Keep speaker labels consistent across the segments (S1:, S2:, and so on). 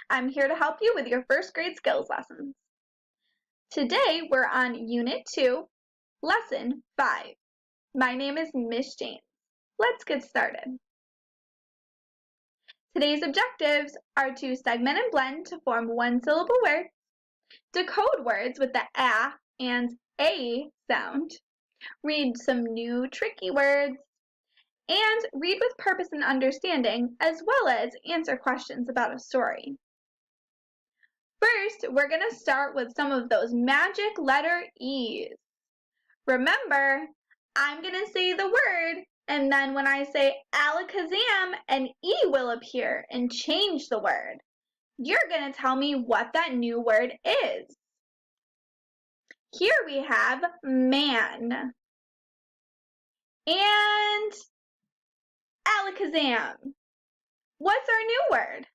S1: I'm here to help you with your first grade skills lessons. Today we're on Unit 2, Lesson 5. My name is Miss James. Let's get started. Today's objectives are to segment and blend to form one-syllable words, decode words with the A and A sound, read some new tricky words, and read with purpose and understanding, as well as answer questions about a story. First, we're going to start with some of those magic letter E's. Remember, I'm going to say the word, and then when I say alakazam, an E will appear and change the word. You're going to tell me what that new word is. Here we have man and alakazam. What's our new word?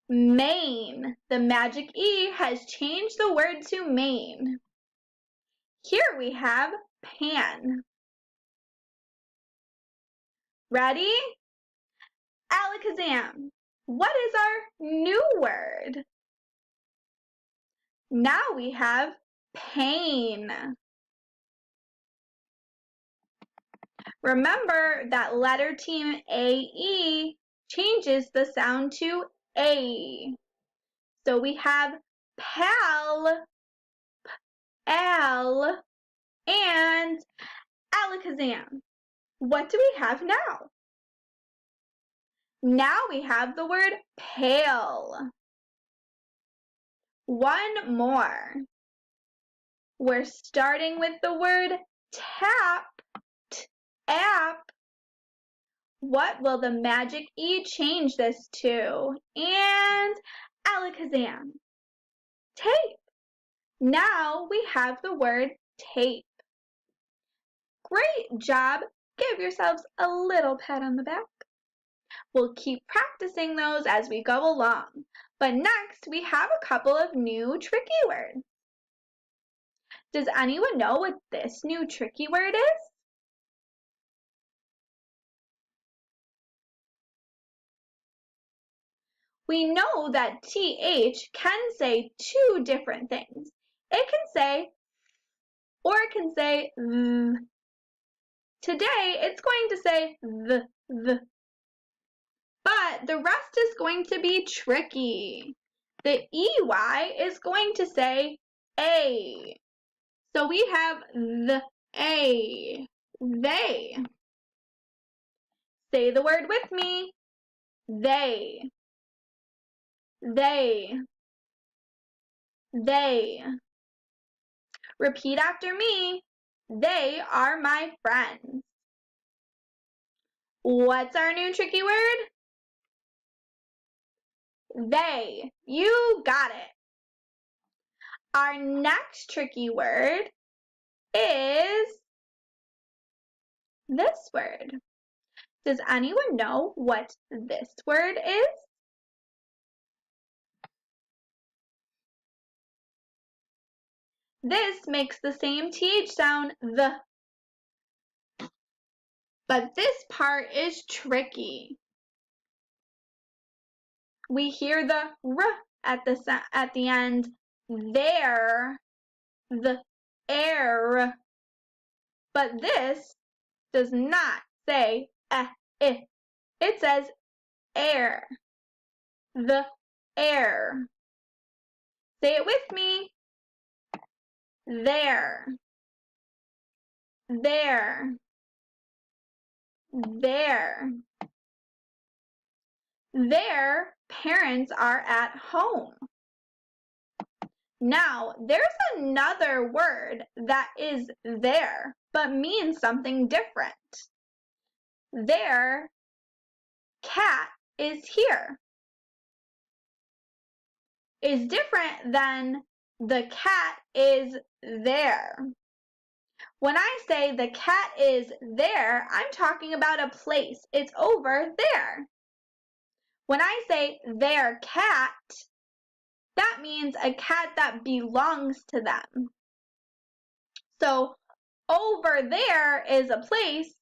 S1: Main. The magic E has changed the word to main. Here we have pan. Ready? Alakazam. What is our new word? Now we have pain. Remember that letter team AE changes the sound to A. So we have pal, al, and alakazam. What do we have now? Now we have the word pale. One more. We're starting with the word tap, app. What will the magic E change this to? And alakazam. Tape. Now we have the word tape. Great job. Give yourselves a little pat on the back. We'll keep practicing those as we go along. But next, we have a couple of new tricky words. Does anyone know what this new tricky word is? We know that TH can say two different things. It can say, or it can say th. Today, it's going to say th. But the rest is going to be tricky. The EY is going to say A. So we have the A. They. Say the word with me. They. They. They. Repeat after me. They are my friends. What's our new tricky word? They. You got it. Our next tricky word is this word. Does anyone know what this word is? This makes the same TH sound, the. But this part is tricky. We hear the R at the end, there, the air. But this does not say I. It says air, the air. Say it with me. There, there, there. Their parents are at home. Now, there's another word that is there, but means something different. Their cat is here. Is different than the cat is there. When I say the cat is there, I'm talking about a place. It's over there. When I say their cat, that means a cat that belongs to them. So over there is a place,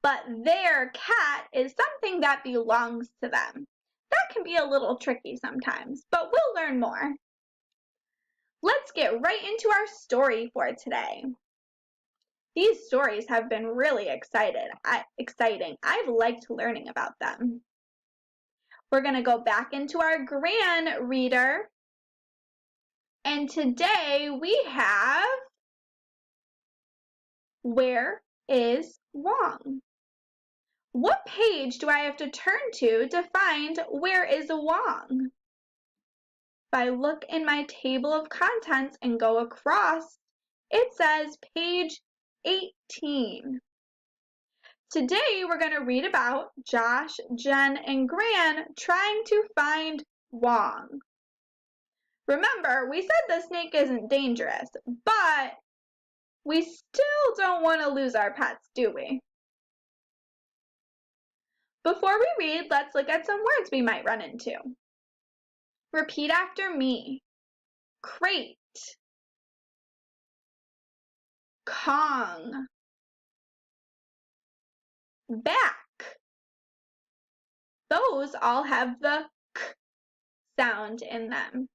S1: but their cat is something that belongs to them. That can be a little tricky sometimes, but we'll learn more. Let's get right into our story for today. These stories have been really exciting. I've liked learning about them. We're going to go back into our Gran reader. And today we have Where is Wong? What page do I have to turn to find Where is Wong? If I look in my table of contents and go across, it says page 18. Today we're going to read about Josh, Jen, and Gran trying to find Wong. Remember, we said the snake isn't dangerous, but we still don't want to lose our pets, do we? Before we read, let's look at some words we might run into. Repeat after me. Crate, Kong, back. Those all have the k sound in them.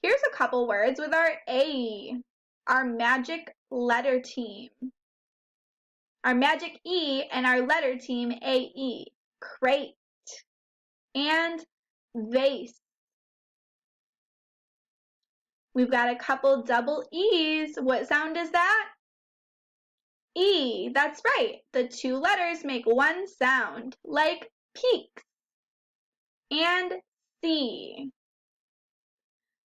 S1: Here's a couple words with our A, our magic letter team. Our magic E and our letter team AE, crate, and vase. We've got a couple double E's. What sound is that? E, that's right. The two letters make one sound, like peaks. And C.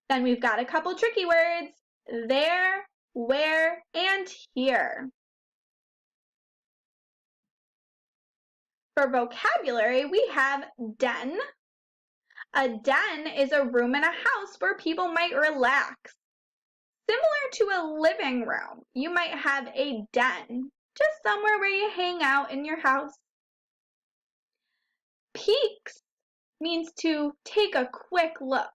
S1: Then we've got a couple tricky words, there, where, and here. For vocabulary, we have den. A den is a room in a house where people might relax. Similar to a living room, you might have a den, just somewhere where you hang out in your house. Peeks means to take a quick look.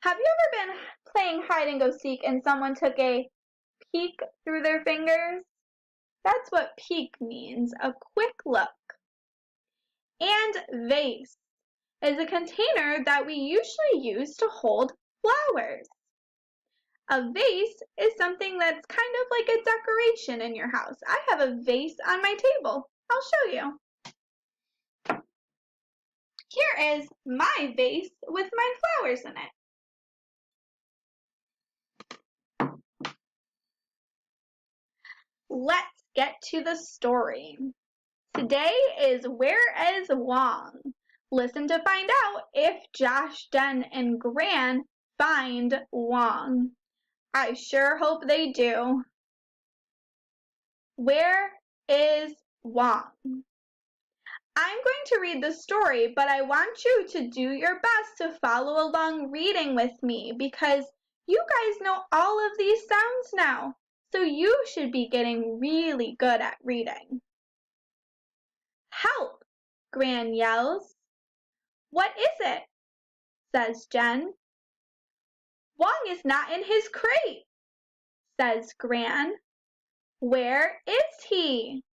S1: Have you ever been playing hide and go seek and someone took a peek through their fingers? That's what peek means, a quick look. And vase is a container that we usually use to hold flowers. A vase is something that's kind of like a decoration in your house. I have a vase on my table. I'll show you. Here is my vase with my flowers in it. Let's get to the story. Today is Where is Wong? Listen to find out if Josh, Jen, and Gran find Wong. I sure hope they do. Where is Wong? I'm going to read the story, but I want you to do your best to follow along reading with me because you guys know all of these sounds now, so you should be getting really good at reading. Help! Gran yells. What is it? Says Jen. Wong is not in his crate, says Gran. Where is he?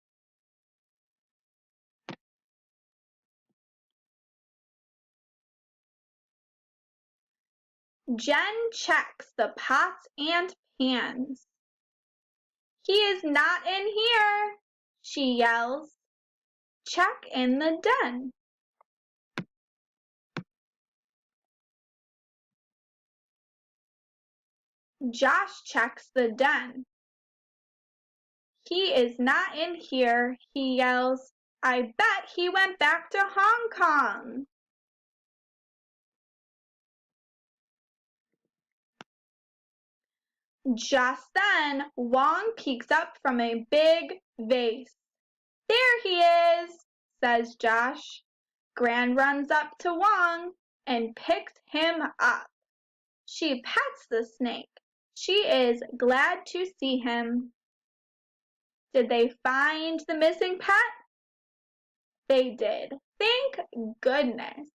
S1: Jen checks the pots and pans. He is not in here, she yells. Check in the den. Josh checks the den. He is not in here, he yells. I bet he went back to Hong Kong. Just then, Wong peeks up from a big vase. There he is, says Josh. Gran runs up to Wong and picks him up. She pets the snake. She is glad to see him. Did they find the missing pet? They did. Thank goodness.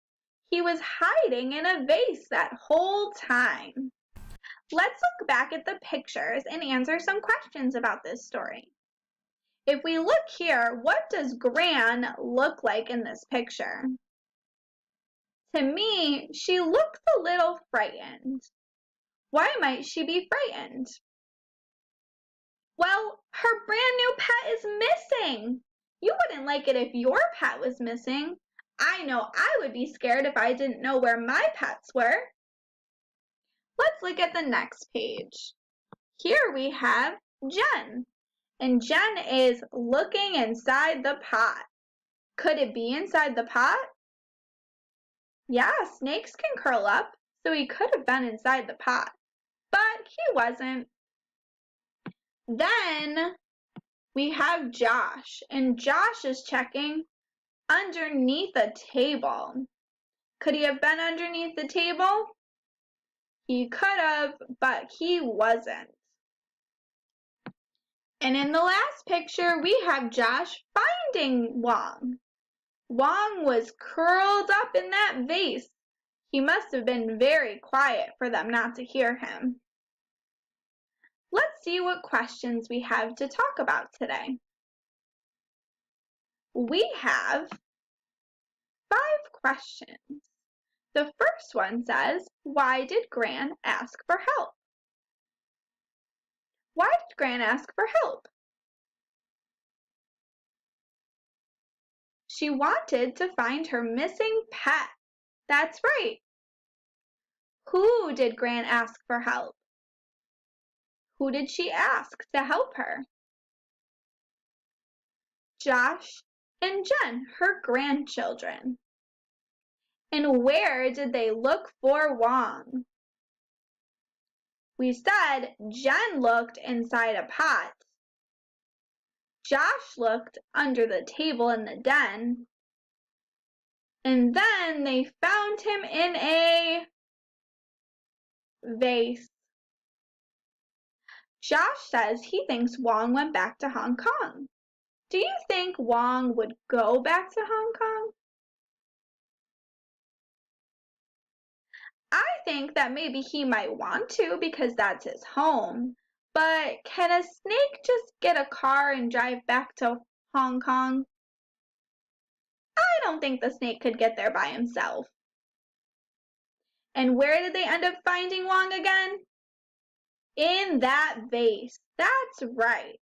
S1: He was hiding in a vase that whole time. Let's look back at the pictures and answer some questions about this story. If we look here, what does Gran look like in this picture? To me, she looks a little frightened. Why might she be frightened? Well, her brand new pet is missing. You wouldn't like it if your pet was missing. I know I would be scared if I didn't know where my pets were. Let's look at the next page. Here we have Jen, and Jen is looking inside the pot. Could it be inside the pot? Yeah, snakes can curl up, so he could have been inside the pot, but he wasn't. Then we have Josh, and Josh is checking underneath a table. Could he have been underneath the table? He could have, but he wasn't. And in the last picture, we have Josh finding Wong. Wong was curled up in that vase. He must have been very quiet for them not to hear him. Let's see what questions we have to talk about today. We have 5 questions. The first one says, why did Gran ask for help? Why did Gran ask for help? She wanted to find her missing pet. That's right. Who did Gran ask for help? Who did she ask to help her? Josh and Jen, her grandchildren. And where did they look for Wong? We said Jen looked inside a pot. Josh looked under the table in the den. And then they found him in a vase. Josh says he thinks Wong went back to Hong Kong. Do you think Wong would go back to Hong Kong? I think that maybe he might want to because that's his home. But can a snake just get a car and drive back to Hong Kong? I don't think the snake could get there by himself. And where did they end up finding Wong again? In that vase. That's right.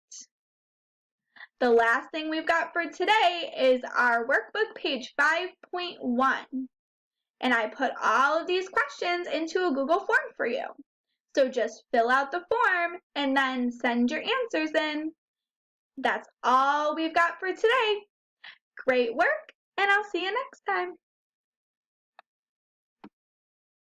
S1: The last thing we've got for today is our workbook, page 5.1. And I put all of these questions into a Google form for you. So just fill out the form and then send your answers in. That's all we've got for today. Great work, and I'll see you next time.